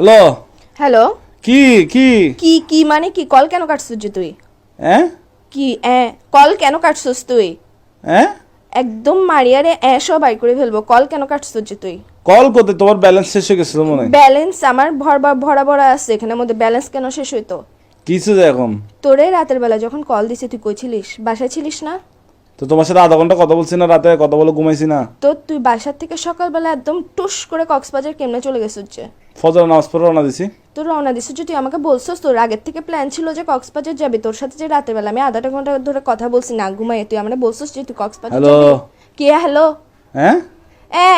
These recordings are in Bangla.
হ্যালো। হ্যালো। কি কি কি কি মানে কি? কল কেন কাটছিস যে তুই? হ্যাঁ কি কল কেন কাটছিস তুই? হ্যাঁ একদম মারিয়ারে সব বাই করে ফেলবো। কল কেন কাটছিস যে তুই? কল করতে তোমার ব্যালেন্স শেষ হয়ে গেছিল মনে হয়। ব্যালেন্স আমার ভরা ভরা আছে, এখানের মধ্যে ব্যালেন্স কেন শেষ হইতো? কিছু যে এখন তোরে রাতের বেলা যখন কল দিছি তুই কই ছিলিস? বাসায় ছিলিস না? তো তোমার সাথে আধা ঘন্টা কথা বলছি না, রাতে কথা বলে ঘুমাইছি না। তো তুই বাসার থেকে সকালবেলা একদম টুস করে কক্সবাজার কেমনে চলে গেছিস যে? ফজর নামাজ পড়ে রওনা দিছি। তোর রওনা দিছিস যে, তুই আমাকে বলছিস তোর আগের থেকে প্ল্যান ছিল যে কক্সবাজার যাবি। তোর সাথে যে রাতের বেলা আমি আধাটা ঘন্টা ধরে কথা বলছি না ঘুমাইয়ে, তুই আমরা বলছিস যে তুই কক্সবাজার হ্যালো। যাবি। কে হ্যালো? হ্যাঁ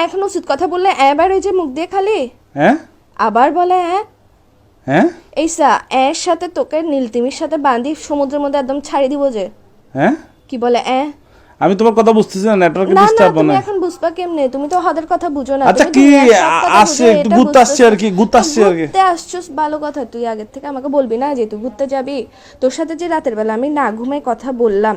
এখন উচিত কথা বললে বার ওই যে মুখ দিয়ে খালি হ্যাঁ আবার বলে হ্যাঁ এইসা এর সাথে তোকে নীলতিমির সাথে বাঁধি সমুদ্রের মধ্যে একদম ছাড়ি দিব যে। হ্যাঁ কি বলে আমি তোমার কথা বুঝতেছি না, নেটওয়ার্ক না না ডিস্টার্ব তুমি মানে। এখন বুঝবা কেমনে? তুমি তো হাদের কথা বুঝো না। আচ্ছা তুমি কি দুনিয়ার সব কথা আসছে, বুঝো, একটু এটা ঘুরতে আসছে বুঝতেছ আর কি, ঘুরতে তো আসছে আর কি। ঘুরতে আসছিস ভালো কথা, তুই আগের থেকে আমাকে বলবি না যে তুই ঘুরতে যাবি? তোর সাথে যে রাতের বেলা আমি না ঘুমাই কথা বললাম,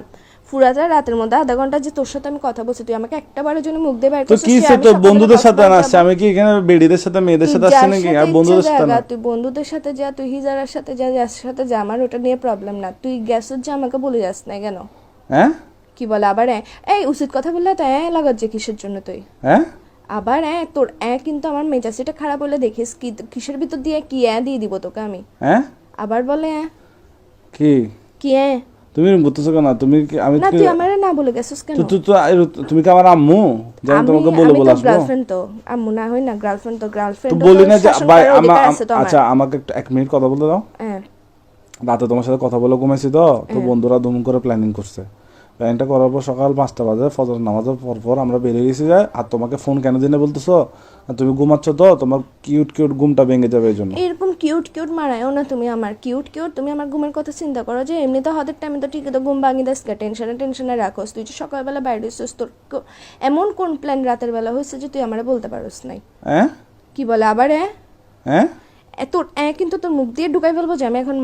পুরাটা রাতের মধ্যে আধা ঘন্টা যে তোর সাথে আমি কথা বলছি, তুই আমাকে একটা বারের জন্য মুখ দিয়ে বের তো করছিস কি যে সে আমি তো সকালে বন্ধুদের সাথে কক্সবাজার না আসছে, যাবো? আমি কি এখানে বেডিদের সাথে মেয়েদের তুই সাথে যার আসছে নাকি? সাথে আর ইচ্ছা বন্ধুদের সাথে জায়গা, না। তুই বন্ধুদের সাথে যা, তুই হিজারার সাথে যা, যার সাথে যা, আমার ওটা নিয়ে প্রবলেম না। তুই গ্যাসের যে আমাকে বলে যাস না কেন? হ্যাঁ কি বলে আবার এই উচিত কথা বললে তো লাগাত যে কিসের জন্য তুই? হ্যাঁ আবার তোর কিন্তু আমার মেজাজটা খারাপ হলে দেখিস কি কিসের ভিতর দিয়ে কি দিয়ে দিব তোকে আমি। হ্যাঁ আবার বলে কি কি তুমি বুঝতেছো কেন? তুমি কি আমি না কি তুই আমারে না বলে গেছিস কেন? তুমি কি আমার আম্মু যে আমি তোমাকে বলে আমি বলে তো আসবো? গার্লফ্রেন্ড, তো আম্মু না হই না গার্লফ্রেন্ড, তো তো গার্লফ্রেন্ড বলি না যে ভাই তো আমার। আচ্ছা আমাকে একটু 1 মিনিট কথা বলতে দাও। হ্যাঁ রাতে তোমার সাথে কথা বলে ঘুমাইছি তো তো বন্ধুরা ধুম করে প্ল্যানিং করছে। প্ল্যানিংটা করার পর সকাল 5টা বাজে ফজর নামাজের পর আমরা বেরিয়ে গেছি যায়। আর তোমাকে ফোন কেন দিনে বলতেছো? আর তুমি ঘুমাচ্ছ তো, তোমার কিউট কিউট ঘুমটা ভেঙে যাবে এই জন্য। এরকম কিউট কিউট মারায়ও না তুমি আমার। কিউট কিউট তুমি আমার ঘুমের কথা চিন্তা করো যে এমনি তো হাতের টাইমে তো ঠিকই তো ঘুম ভাঙি দেস, টেনশনে টেনশনে রাখোস। তুই যে সকালবেলা বাইরে হইছিস, তোর এমন কোন প্ল্যান রাতের বেলা হয়েছে যে তুই আমারে বলতে পারোস নাই? হ্যাঁ কি বলে আবার হ্যাঁ তোর কিন্তু তোর মুখ দিয়ে ঢুকাই ফেলবো যে আমি এখন